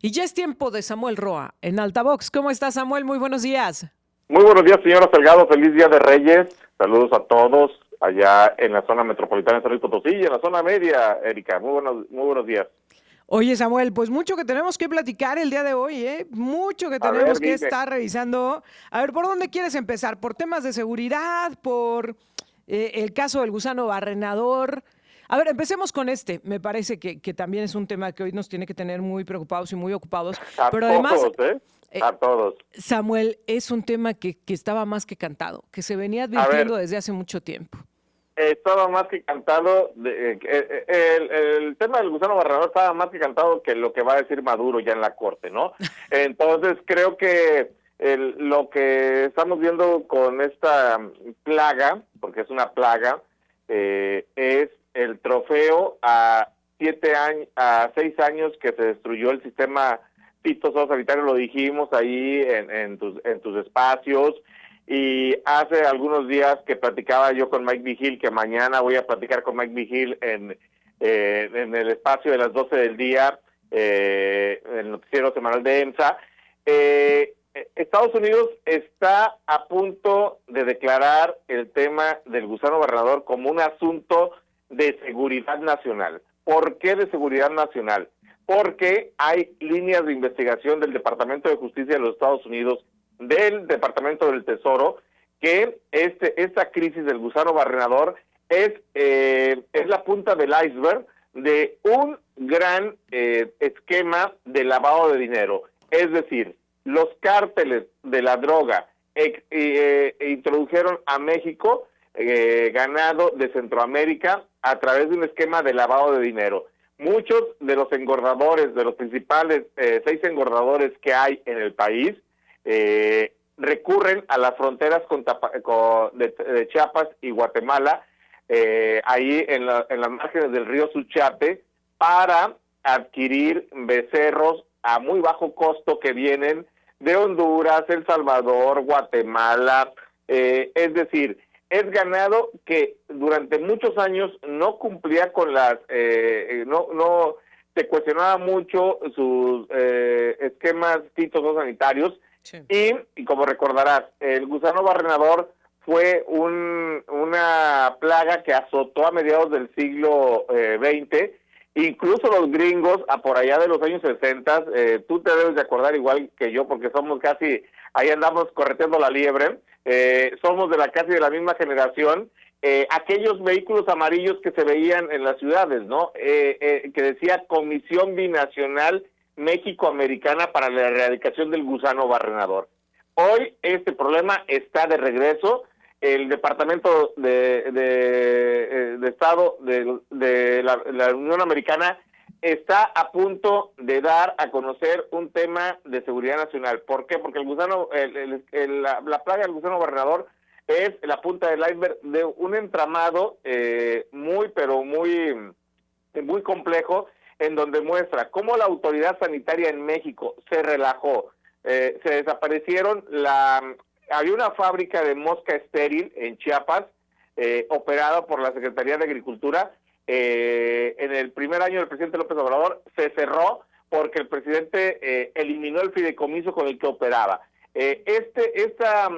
Y ya es tiempo de Samuel Roa en Altavox. ¿Cómo estás, Samuel? Muy buenos días. Muy buenos días, señora Salgado. Feliz Día de Reyes. Saludos a todos allá en la zona metropolitana de San Luis Potosí y en la zona media, Erika. Muy buenos días. Oye, Samuel, pues mucho que tenemos que platicar el día de hoy, ¿eh? Mucho que A ver, tenemos que dime. estar revisando. A ver, ¿por dónde quieres empezar? ¿Por temas de seguridad? ¿Por el caso del gusano barrenador? A ver, empecemos con este. Me parece que también es un tema que hoy nos tiene que tener muy preocupados y muy ocupados. A Pero además, todos, ¿eh? A todos. Samuel, es un tema que estaba más que cantado, que se venía A advirtiendo ver, desde hace mucho tiempo. estaba más que cantado. El tema del gusano barrador estaba más que cantado que lo que va a decir Maduro ya en la corte, ¿no? Entonces, creo que lo que estamos viendo con esta plaga, porque es una plaga, es el trofeo a 7 años, a 6 años que se destruyó el sistema fitosanitario, lo dijimos ahí en tus espacios, y hace algunos días que platicaba yo con Mike Vigil, que mañana voy a platicar con Mike Vigil en el espacio de las 12 del día, el noticiero semanal de EMSA. Estados Unidos está a punto de declarar el tema del gusano barrenador como un asunto de seguridad nacional. ¿Por qué de seguridad nacional? Porque hay líneas de investigación del Departamento de Justicia de los Estados Unidos, del Departamento del Tesoro, que esta crisis del gusano barrenador es la punta del iceberg de un gran esquema de lavado de dinero. Es decir, los cárteles de la droga introdujeron a México ganado de Centroamérica a través de un esquema de lavado de dinero. Muchos de los engordadores, de los principales 6 engordadores que hay en el país, recurren a las fronteras de Chiapas y Guatemala, ahí en las márgenes del río Suchiate, para adquirir becerros a muy bajo costo que vienen de Honduras, El Salvador, Guatemala, es decir, es ganado que durante muchos años no cumplía con no se cuestionaba mucho sus esquemas fitosanitarios. Sí. Y como recordarás, el gusano barrenador fue una plaga que azotó a mediados del siglo XX. Incluso los gringos, por allá de los años 60, tú te debes de acordar igual que yo, porque somos casi, ahí andamos correteando la liebre, somos casi de la misma generación, aquellos vehículos amarillos que se veían en las ciudades, ¿no? Que decía Comisión Binacional México-Americana para la Erradicación del Gusano Barrenador. Hoy este problema está de regreso. El Departamento de Estado de la Unión Americana está a punto de dar a conocer un tema de seguridad nacional. ¿Por qué? Porque el gusano, la plaga del gusano barrenador es la punta del iceberg de un entramado muy complejo, en donde muestra cómo la autoridad sanitaria en México se relajó. Se desaparecieron había una fábrica de mosca estéril en Chiapas, operada por la Secretaría de Agricultura. En el primer año del presidente López Obrador se cerró porque el presidente eliminó el fideicomiso con el que operaba. Esta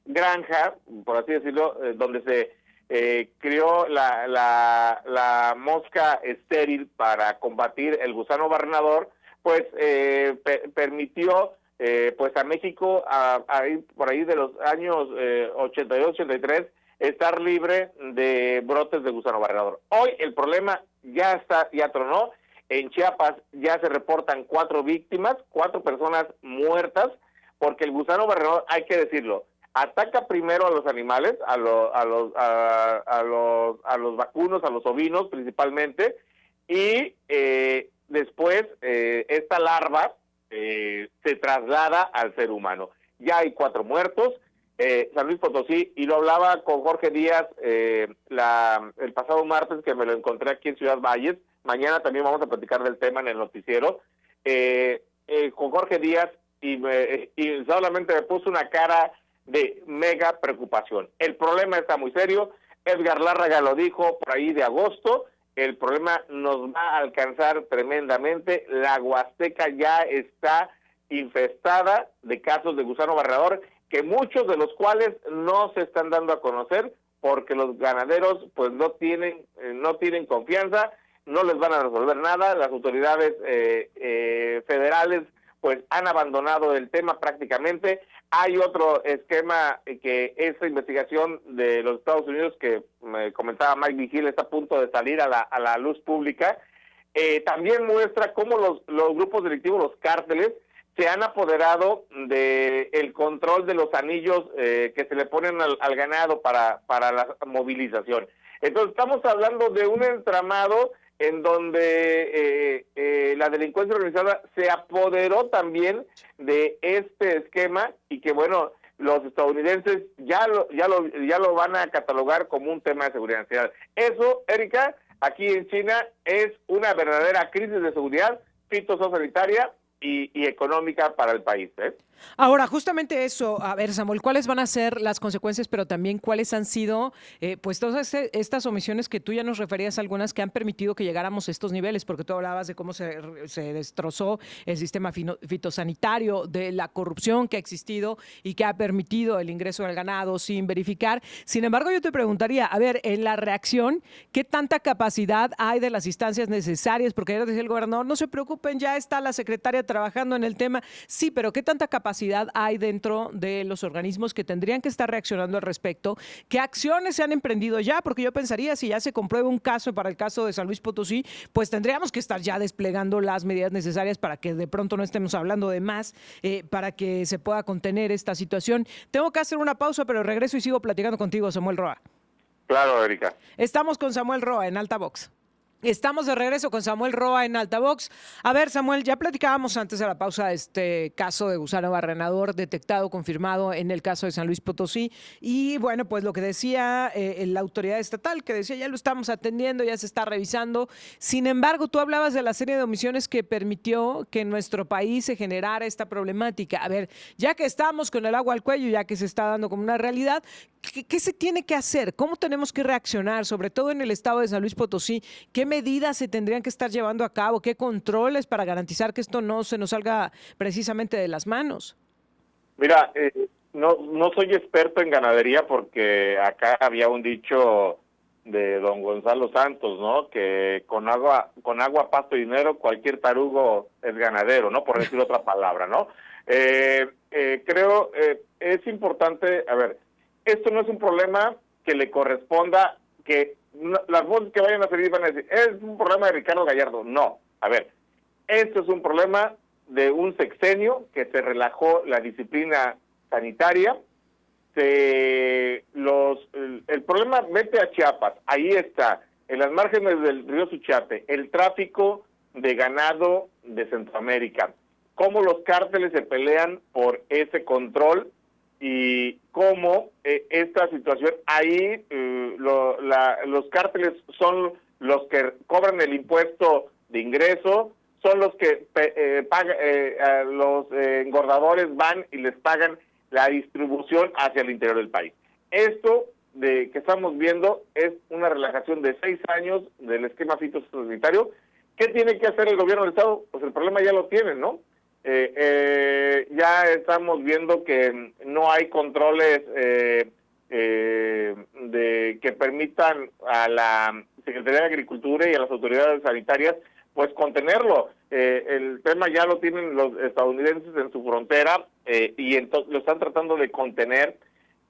granja, por así decirlo, donde se crió la mosca estéril para combatir el gusano barrenador, pues permitió pues a México por ahí de los años 82-83 estar libre de brotes de gusano barrenador. Hoy el problema ya tronó. En Chiapas ya se reportan 4 víctimas, 4 personas muertas, porque el gusano barrenador, hay que decirlo, ataca primero a los animales, a los vacunos, a los ovinos principalmente, y después esta larva se traslada al ser humano. Ya hay 4 muertos. San Luis Potosí, y lo hablaba con Jorge Díaz el pasado martes, que me lo encontré aquí en Ciudad Valles. Mañana también vamos a platicar del tema en el noticiero con Jorge Díaz, y solamente me puso una cara de mega preocupación. El problema está muy serio. Edgar Lárraga lo dijo por ahí de agosto, el problema nos va a alcanzar tremendamente. La Huasteca ya está infestada de casos de gusano barredor, que muchos de los cuales no se están dando a conocer porque los ganaderos pues no tienen confianza, no les van a resolver nada. Las autoridades federales pues han abandonado el tema prácticamente. Hay otro esquema que esta investigación de los Estados Unidos que me comentaba Mike Vigil está a punto de salir a la luz pública. También muestra cómo los grupos delictivos, los cárteles, se han apoderado del control de los anillos que se le ponen al ganado para la movilización. Entonces estamos hablando de un entramado en donde la delincuencia organizada se apoderó también de este esquema y que, bueno, los estadounidenses ya lo van a catalogar como un tema de seguridad nacional. Eso, Erika, aquí en China es una verdadera crisis de seguridad fitosanitaria y económica para el país, ¿eh? Ahora, justamente eso, a ver, Samuel, ¿cuáles van a ser las consecuencias, pero también cuáles han sido, pues, todas estas omisiones que tú ya nos referías, algunas que han permitido que llegáramos a estos niveles? Porque tú hablabas de cómo se destrozó el sistema fitosanitario, de la corrupción que ha existido y que ha permitido el ingreso del ganado sin verificar. Sin embargo, yo te preguntaría, a ver, en la reacción, ¿qué tanta capacidad hay de las instancias necesarias? Porque ayer decía el gobernador, no se preocupen, ya está la secretaria trabajando en el tema. Sí, pero ¿qué tanta capacidad hay dentro de los organismos que tendrían que estar reaccionando al respecto? ¿Qué acciones se han emprendido ya? Porque yo pensaría, si ya se comprueba un caso para el caso de San Luis Potosí, pues tendríamos que estar ya desplegando las medidas necesarias para que de pronto no estemos hablando de más, para que se pueda contener esta situación. Tengo que hacer una pausa, pero regreso y sigo platicando contigo, Samuel Roa. Claro, Erika. Estamos con Samuel Roa en Altavox. Estamos de regreso con Samuel Roa en Altavox. A ver, Samuel, ya platicábamos antes de la pausa este caso de gusano barrenador detectado, confirmado en el caso de San Luis Potosí. Y bueno, pues lo que decía la autoridad estatal, que decía ya lo estamos atendiendo, ya se está revisando. Sin embargo, tú hablabas de la serie de omisiones que permitió que en nuestro país se generara esta problemática. A ver, ya que estamos con el agua al cuello, ya que se está dando como una realidad, ¿qué se tiene que hacer? ¿Cómo tenemos que reaccionar, sobre todo en el estado de San Luis Potosí? ¿Qué medidas se tendrían que estar llevando a cabo? ¿Qué controles para garantizar que esto no se nos salga precisamente de las manos? Mira, no soy experto en ganadería porque acá había un dicho de don Gonzalo Santos, ¿no? Que con agua, pasto y dinero, cualquier tarugo es ganadero, ¿no? Por decir otra palabra, ¿no? Creo es importante, a ver, esto no es un problema que le corresponda, que las voces que vayan a salir van a decir, es un problema de Ricardo Gallardo. No, a ver, esto es un problema de un sexenio que se relajó la disciplina sanitaria. El problema, vete a Chiapas, ahí está, en las márgenes del río Suchiate, el tráfico de ganado de Centroamérica, cómo los cárteles se pelean por ese control y cómo esta situación, ahí los cárteles son los que cobran el impuesto de ingreso, son los que los engordadores van y les pagan la distribución hacia el interior del país. Esto que estamos viendo es una relajación de 6 años del esquema fitosanitario. ¿Qué tiene que hacer el gobierno del estado? Pues el problema ya lo tienen, ¿no? Ya estamos viendo que no hay controles que permitan a la Secretaría de Agricultura y a las autoridades sanitarias pues contenerlo. El tema ya lo tienen los estadounidenses en su frontera y entonces lo están tratando de contener,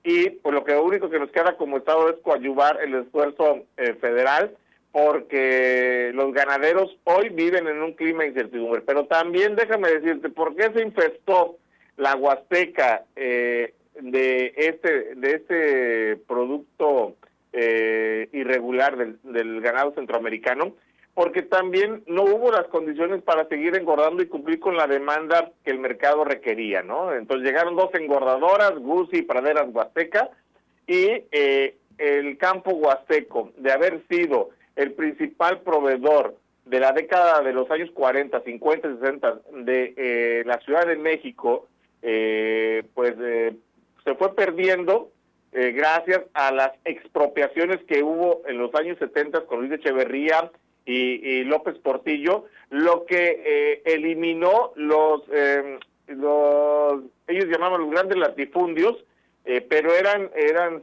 y pues lo único que nos queda como estado es coadyuvar el esfuerzo federal, porque los ganaderos hoy viven en un clima de incertidumbre. Pero también déjame decirte, ¿por qué se infestó la Huasteca de este producto irregular del ganado centroamericano? Porque también no hubo las condiciones para seguir engordando y cumplir con la demanda que el mercado requería, ¿no? Entonces llegaron 2 engordadoras, Gusi y Praderas Huasteca, y el campo huasteco, de haber sido el principal proveedor de la década de los años 40, 50, 60 de la Ciudad de México, se fue perdiendo gracias a las expropiaciones que hubo en los años 70 con Luis Echeverría y López Portillo, lo que eliminó ellos llamaban los grandes latifundios, pero eran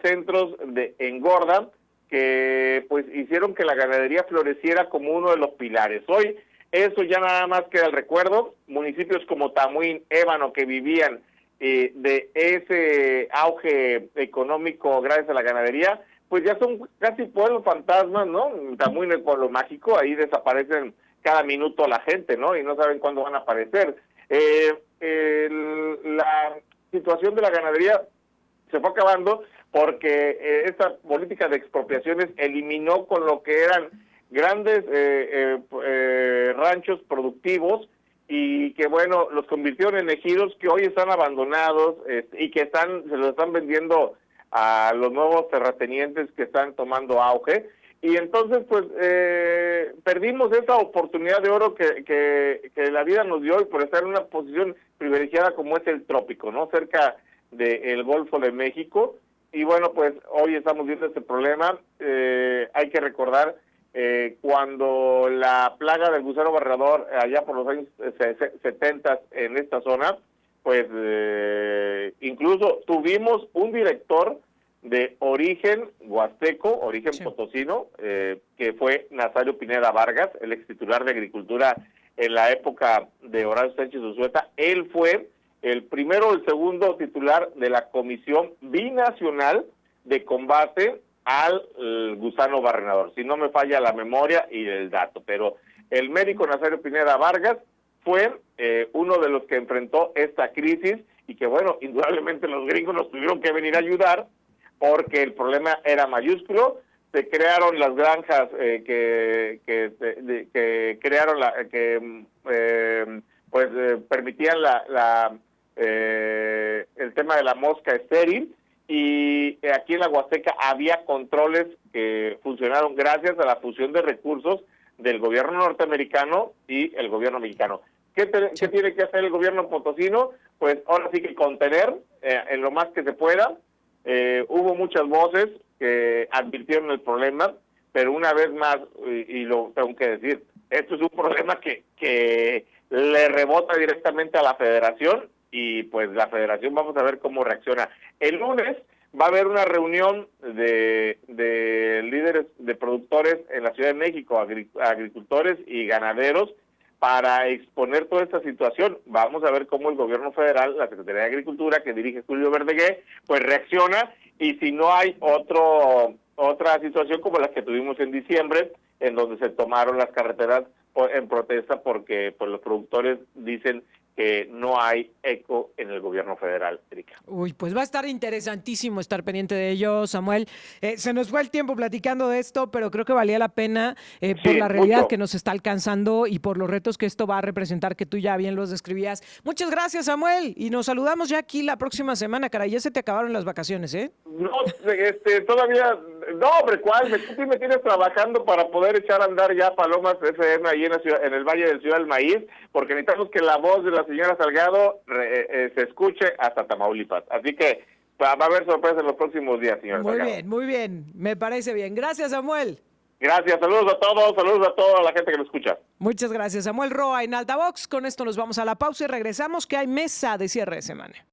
centros de engorda que pues hicieron que la ganadería floreciera como uno de los pilares. Hoy eso ya nada más queda el recuerdo. Municipios como Tamuín, Ébano, que vivían de ese auge económico gracias a la ganadería, pues ya son casi pueblos fantasmas, ¿no? Tamuín, el pueblo mágico, ahí desaparecen cada minuto la gente, ¿no? Y no saben cuándo van a aparecer. La situación de la ganadería se fue acabando porque esta política de expropiaciones eliminó con lo que eran grandes ranchos productivos y que bueno, los convirtieron en ejidos que hoy están abandonados y que se los están vendiendo a los nuevos terratenientes que están tomando auge. Y entonces pues perdimos esa oportunidad de oro que la vida nos dio, y por estar en una posición privilegiada como es el trópico, ¿no? Cerca del Golfo de México. Y bueno, pues hoy estamos viendo este problema. Hay que recordar cuando la plaga del gusano barredor allá por los años 70 en esta zona, pues incluso tuvimos un director de origen huasteco, origen potosino, que fue Nazario Pineda Vargas, el ex titular de Agricultura en la época de Horacio Sánchez Unzueta. Él fue el primero o el segundo titular de la Comisión Binacional de Combate al Gusano Barrenador, si no me falla la memoria y el dato. Pero el médico Nazario Pineda Vargas fue uno de los que enfrentó esta crisis, y que bueno, indudablemente los gringos nos tuvieron que venir a ayudar porque el problema era mayúsculo. Se crearon las granjas que crearon permitían el tema de la mosca estéril, y aquí en la Huasteca había controles que funcionaron gracias a la fusión de recursos del gobierno norteamericano y el gobierno mexicano. ¿Qué tiene que hacer el gobierno potosino? Pues ahora sí que contener en lo más que se pueda. Hubo muchas voces que advirtieron el problema, pero una vez más, y lo tengo que decir, esto es un problema que le rebota directamente a la federación, y pues la federación vamos a ver cómo reacciona. El lunes va a haber una reunión de líderes de productores en la Ciudad de México, agricultores y ganaderos, para exponer toda esta situación. Vamos a ver cómo el gobierno federal, la Secretaría de Agricultura, que dirige Julio Verdegué, pues reacciona, y si no hay otra situación como la que tuvimos en diciembre, en donde se tomaron las carreteras en protesta porque pues los productores dicen que no hay eco en el gobierno federal, Erika. Uy, pues va a estar interesantísimo estar pendiente de ello, Samuel. Se nos fue el tiempo platicando de esto, pero creo que valía la pena por la realidad que nos está alcanzando y por los retos que esto va a representar, que tú ya bien los describías. Muchas gracias, Samuel, y nos saludamos ya aquí la próxima semana, caray, ya se te acabaron las vacaciones, ¿eh? No, todavía, no, hombre, ¿cuál? Tú me tienes trabajando para poder echar a andar ya Palomas FM ahí en el Valle del Ciudad del Maíz, porque necesitamos que la voz de la señora Salgado se escuche hasta Tamaulipas. Así que va a haber sorpresas en los próximos días, señora Salgado. Muy bien, me parece bien. Gracias, Samuel. Gracias, saludos a toda la gente que lo escucha. Muchas gracias, Samuel Roa en Altavox. Con esto nos vamos a la pausa y regresamos, que hay mesa de cierre de semana.